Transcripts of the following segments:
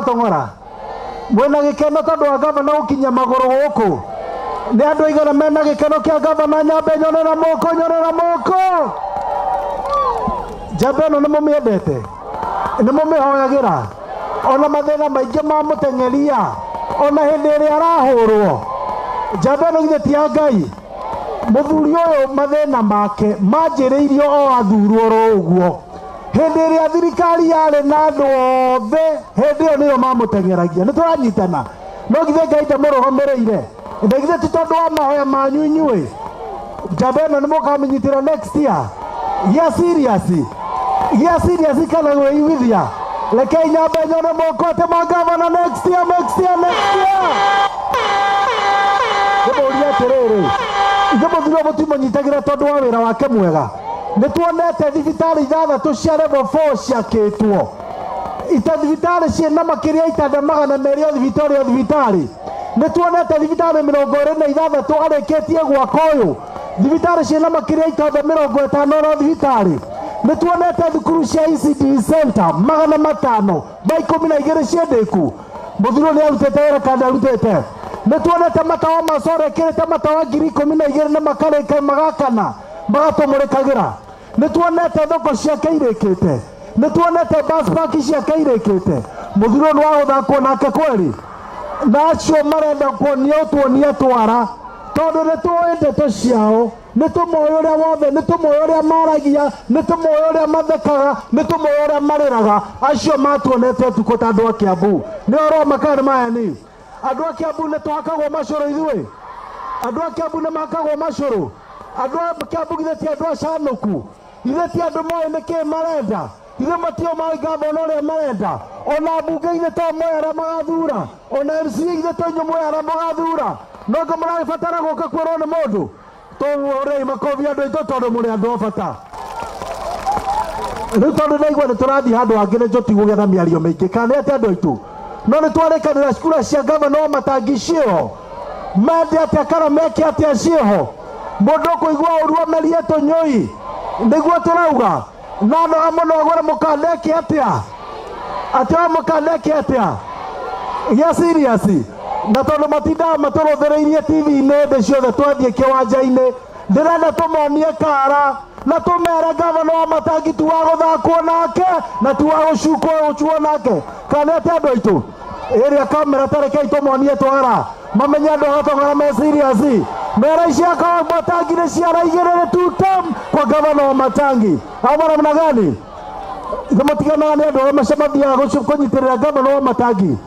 tongora mwena gikeno tondu wa gavana ukinya maguru guku ni andu igana mena gikeno kia gavana Nyambe nyonera moko Njambe no nimumiendete nimumihoyagira ona mathina maingi mamuteng'eria ona hindi iria arahurwo Njambe no githe ti Ngai muthuri uyu mathina make manjiriirio o athurwo ro uguo hindi iria thirikari yari na andu othe hindi iyo niyo mamuteng'eragia ni turanyitana no githe Ngai ndamurugamirire ndegithe ti tondu wa mahoya manyu inyui Njambe no nimukamĩnyitĩra next year gia serious kana gwĩiguithia rekei Nyambe nyone moko atĩ magavana next year Ndĩmũũrie atĩrĩrĩ ithe mũthuri mũtimũnyitagĩra tondu wa wĩra wake mwega nĩ tuonete thibitarĩ 6 cia level 4 ciakĩtwo thibitarĩ ciĩna makĩria itanda 200 o thibitarĩ nĩ tuonete thibitarĩ 26 arĩkĩtie gwaka ũyũ thibitarĩ ciĩna makĩria itanda 50 o thibitarĩ nĩ tuonete thukuru cia ECD center 500 12 ciendĩku mũthuri nĩ arutĩte wĩra kandi arutĩte nĩ tuonete matawa macorekĩrĩte matawa 12,000 na makarĩka magakana magatũmũrĩkagĩra nĩ tuonete thoko ciake irĩkĩte nĩ tuonete bus park ciake irĩkĩte mũthuri nĩ wa gũthakwo nake kweri na acio marenda kuonia twara tondu nĩ tũĩ ndeto ciao nĩ tũmoĩ ũrĩa wothe nĩ tũmoĩ ũrĩa maragia nĩ tũmoĩ ũrĩa mathekaga nĩ tũmoĩ ũrĩa marĩraga acio matuonete ũtukũ ta andũ a Kiambu nĩ oro makari maya ni andũ a Kiambu nĩ twakagwo macũrũ ithuĩ andũ a Kiambu nĩ makagwo macũrũ andũ a Kiambu githĩ ti andũ acanũku githĩ ti andũ moĩ nĩkĩ marenda githĩ matio moĩ gavana ũrĩa marenda ona mbunge githĩ to moĩ arĩa magathura ona MCA githĩ to inyuĩ moĩ arĩa magathura nongo mũrabatara gũka kwĩrwo nĩ mũndũ tũhũrei makobi andũ aitũ tondũ mũrĩ andũ a bata rĩu tondũ ndaigua nĩ tũrathiĩ handũ hangĩ nĩ tũtigũgĩa na mĩario mĩingĩ kana nĩ atĩ andũ aitũ no nĩ twarĩkanĩra cukuru cia gavana wa Matangi ciĩho mende atĩa kana meke atĩa ciĩho mũndũ kũigua ũru amerie tũnyũi nĩguo tũrauga na noga mũno agũre mũkandeke atĩa atĩ mũkandeke atĩa gĩa serious na tondu matindaga matũrũthĩrĩirie TV-inĩ hĩndĩ ciothe twathiĩ kĩwanja-inĩ ndĩrenda tũmonie kara na tũmere gavana wa Matangi tu wa gũthakwo nake na tu wa gũcuo nake kana atĩ andũ aitũ ĩrĩa kamera tarekei tũmonie twara mamenye andũ agatongana me serious mera icia kwa Matangi nĩ ciaraigĩrĩre tutam kwa gavana wa Matangi au namna gani mũtiganaga nĩ andũ arĩa macemathiaga kũnyitĩrĩra gavana wa Matangi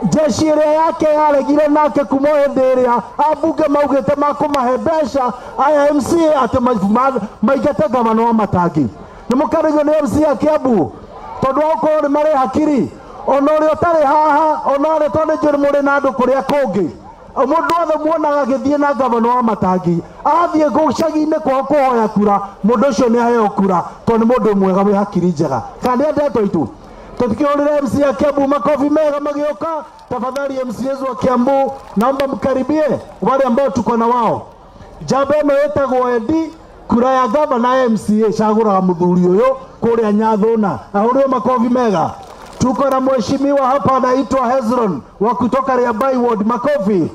jeshi ĩrĩa yake yaregire nake kuma hĩndĩ ĩrĩa ambunge maugĩte makũmahe mbeca aya MCA atĩ maingate gavana wa Matangi nĩ mũkarĩgio nĩ MCA a Kiambu tondũ okorwo nĩ marĩ hakiri ona ũrĩa ũtarĩ haha ona ũrĩa tondũ njũĩ mũrĩ na andũ kũrĩa kũngĩ mũndũ wothe muonaga agĩthiĩ na gavana wa Matangi athiĩ gũcagi-inĩ kwao kũhoya kura mũndũ ũcio nĩ aheo kura tondũ nĩ mũndũ mwega wĩ hakiri njega kana ndeto itũ tutikihurira MCA a Kiambu makofi mega magioka tafadhali MCAs wa Kiambu naomba mkaribie wale ambao tuko na wao Njambe ĩno ĩtagwo Edi kura ya gavana MCA cagũraga mũthuri ũyũ kũrĩa Nyathũna ahũrĩo makofi mega tuko na mheshimiwa hapa anaitwa Hezron wa kutoka Riabai Ward makofi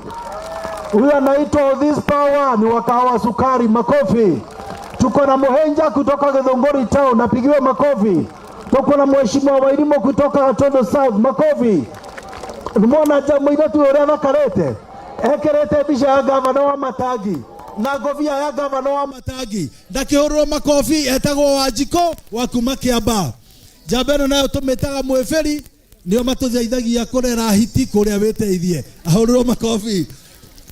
huyu anaitwa This Power ni wa kahawa sukari makofi tuko na Muhenja kutoka Githunguri Town napigiwe makofi tuko na mheshimiwa Wairimo kutoka Gatondo South makofi nimona jamu ile tu ũrĩa thakarĩte ekerete mbica ya gavana wa Matangi na ngobia ya gavana wa Matangi ndakĩhũrwo makofi etagwo Wanjiko wa kuma Kĩamba Njambe ĩno nayo tũmĩtaga mwĩbĩri nĩo matũteithagia kũrera hiti kũrĩa wĩteithie ahũrwo makofi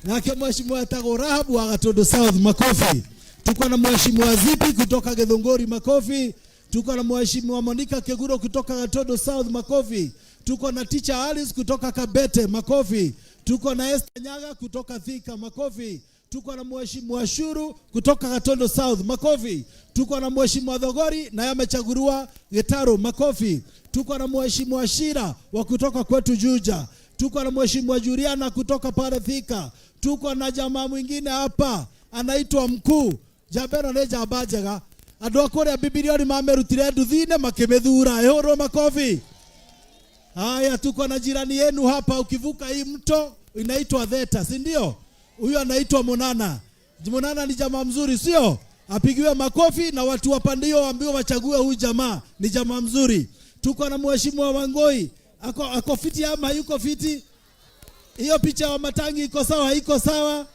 nake mheshimiwa etagwo Rahabu wa Gatondo South makofi tuko na mheshimiwa Zipi kutoka Githunguri makofi tuko na mheshimiwa Monica Keguro kutoka Gatondo South makofi tuko na teacher Alice kutoka Kabete makofi tuko na Esther Nyaga kutoka Thika makofi tuko na mheshimiwa Shuru kutoka Gatondo South makofi tuko na mheshimiwa Thogori na yamechaguliwa Gitaru makofi tuko na mheshimiwa Shira wa kutoka kwetu Juja tuko na mheshimiwa Juliana kutoka pale Thika tuko na jamaa mwingine hapa anaitwa Mkuu Njambe ĩno nĩ njamba njega andũ akũrĩa Bibilioni mamerutire nduthi-inĩ makĩmĩthura ehũrwo makofi Haya, tuko na jirani yenu hapa, ukivuka hii mto inaitwa Theta, si ndio? Huyu anaitwa Monana. Monana ni jamaa mzuri, sio? Apigiwe makofi na watu wa pandio waambiwe wachague huyu jamaa, ni jamaa mzuri. Tuko na mheshimiwa Wangoi. Ako fiti ama yuko fiti? Hiyo picha ya Wamatangi iko sawa, haiko sawa?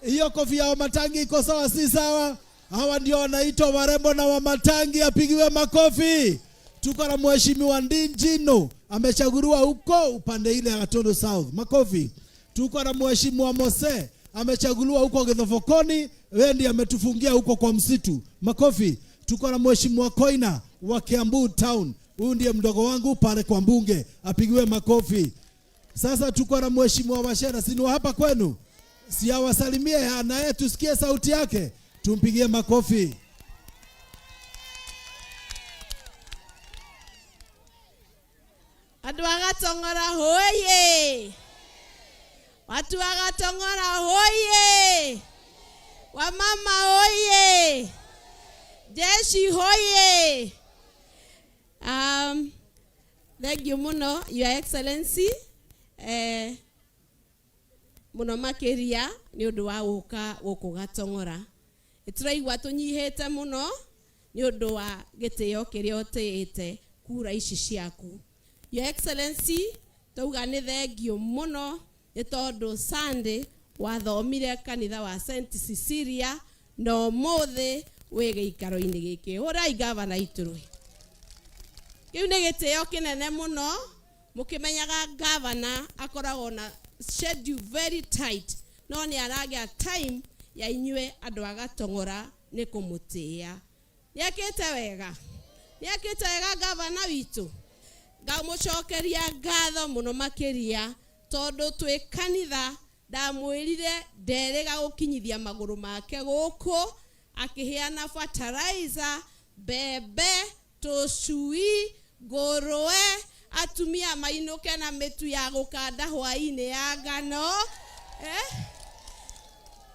Hiyo kofia ya Wamatangi iko sawa, si sawa? Hawa ndio wanaitwa warembo na Wamatangi, apigiwe makofi. Tuko na mheshimiwa Ndinjino, amechaguliwa huko upande ile ya Gatundu South. Makofi. Tuko na mheshimiwa Mose, amechaguliwa huko Githofokoni, wewe ndiye ametufungia huko kwa msitu. Makofi. Tuko na mheshimiwa Koina wa Kiambu Town. Huyu ndiye mdogo wangu pale kwa mbunge, apigiwe makofi. Sasa tuko na mheshimiwa Washera, si ni hapa kwenu? Si awasalimie naye tusikie sauti yake. Tumpigie makofi. Watu wa Gatong'ora hoye! Watu wa Gatong'ora hoye! Wamama hoye! Jeshi hoye! Thank you muno, Your Excellency. Muno makiria ni undu wa guka guku Gatong'ora. Ituraigua tunyihite muno ni undu wa gitio kiria utiite kura ici ciaku. Your Excellency, tuga ni thank you muno ni tondu Sunday wathomire kanitha wa St. Cecilia no mothe we giikaro-ini giki. Hurai gavana iturui. Kiu ni gitio kinene muno, mukimenyaga gavana akoragwo na schedule very tight, no ni aragia time ya inywe andu a Gatong'ora ni kumutia. Niakite wega gavana witu. Ngamucokeria ngatho muno makiria tondu twi kanitha ndamwirire nderega gukinyithia maguru make guku akiheana fertilizer, bebe, tucui, ngurwe, atumia mainuke na mitu ya gukanda hwaini ya ngano.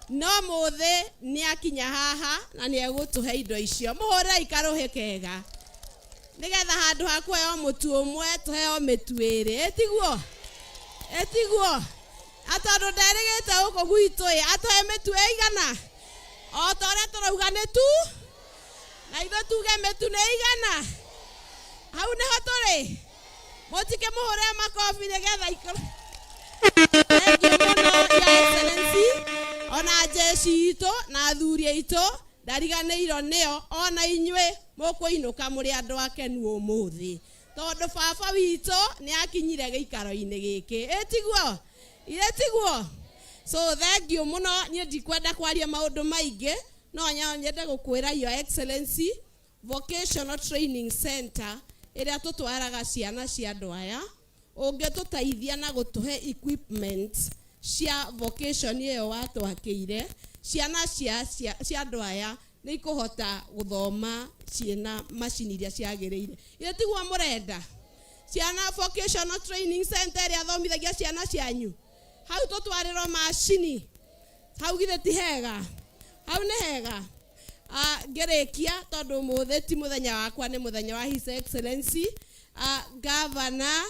No mothe ni akinya haha na ni egutuhe indo icio. Muhore ikaruhe kega nigetha handu hakuheo mutu umwe tuheo mitu iri. Etiguo atondu nderigite guku gwitu atuhe mitu igana o ta uria turauga ni tu na ithu tuge mitu ni igana. Hau niho turi, mutike muhure makofi nigetha ikoro. Thank you muno, Your Excellency. Ona jeshi ito na athuri ito ndariganĩirwo nĩo, ona inywe mũkũinũka mũrĩ andũ akenu ũmũthĩ tondũ baba witũ nĩ akinyire gĩikaro-inĩ gĩkĩ. Itiguo. So thank you muno. Niĩ ndikwenda kwaria maũndũ maingĩ, no nyende gũkwĩra Your Excellency, Vocational Training Center ĩrĩa tũtwaraga ciana cia andũ aya, ũngĩtũteithia na gũtũhe equipment cia vocation ĩyo watwakĩire, ciana cia andũ aya nĩ ikuhota guthoma ciena macini iria ciagĩrĩire. Itiguo murenda ciana Vocational Training Center ĩrĩa thomithagia ciana cianyu, hau tũtwarĩrwo macini, hau githĩ ti hega? Hau nĩ hega. Ngĩrĩkia tondũ mũthĩ ti mũthenya wakwa, nĩ mũthenya wa His Excellency Governor.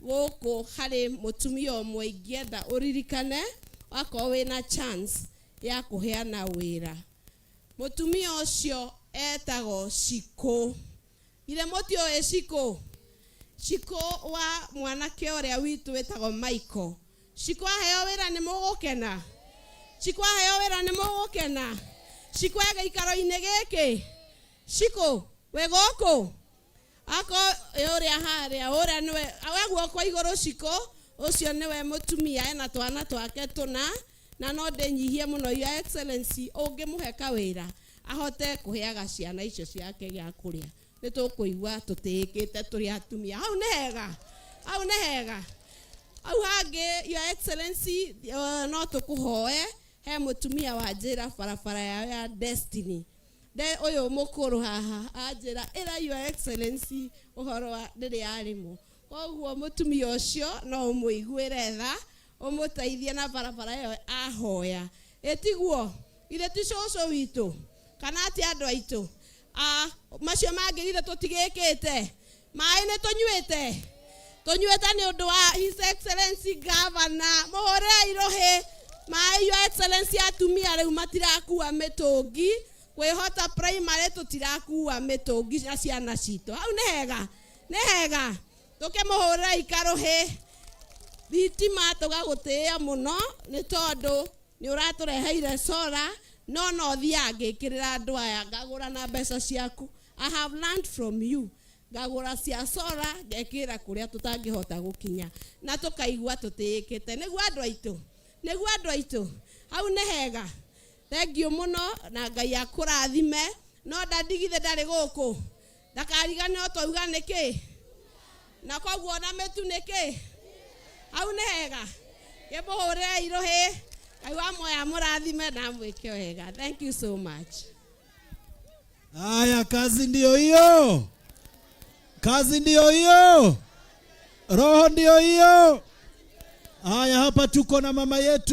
Gũkũ harĩ mũtumia ũmwe ingĩenda ũririkane wakorwo wĩna chance ya kũheana wĩra. Mũtumia ũcio etagwo Shiko. Ile mũtio Shiko wa mwanake ũrĩa witũ wĩtagwo Michael. Shiko aheo wĩra nĩ mũgũkena. Shiko gĩikaro-inĩ gĩkĩ. Shiko we gũkũ ako ũrĩa harĩa ũrĩa niwe aweguo kwa igũrũ. Shiko ũcio niwe mũtumia ena twana twake tũna, na no ndĩnyihie mũno Your Excellency, ũngĩmũhe kawĩra ahote kũheaga ciana icio ciake gĩa kũrĩa. Nĩ tũkũigua tũtĩĩkĩte tũrĩ atumia. Hau nĩ hega. Hau hangĩ Your Excellency, no tũkũhoe he mũtumia wa njĩra barabara ya Destiny. Uyu mukuru haha anjira ira Your Excellency uhoro wa ndiri arimo. Koguo mutumia ucio no umuiguire tha, umuteithie na barabara iyo ahoya. Etiguo ile ti coco witu kana ati andu aitu macio mangirire tutigikite mai ni tunywite Tonyueta ni undu wa His Excellency Governor muhore irohe ma Your Excellency atumia riu matirakuwa mitungi kwihota primary tutirakuwa mitungi na ciana cito hau ni hega tukimuhurira ikarohe thitima tugagutia muno ni tondu ni uratureheire solar no thiangikirira andu aya ngagura na mbeca ciaku. I have learned from you. Ngagura cia solar ngekira kuria tutangihota gukinya na tukaigua tutiikite niguo andu aitu hau ni hega. Thank you muno na Ngai akurathime no ndadigithe ndari guku ndakarigane otauga niki na koguo na metu niki hau ni hega gemuhurira irohe Ngai wa moya murathime na mwike wega. Thank you so much. Haya, kazi ndio hiyo. Kazi ndio hiyo. Roho ndio hiyo. Haya, hapa tuko na mama yetu.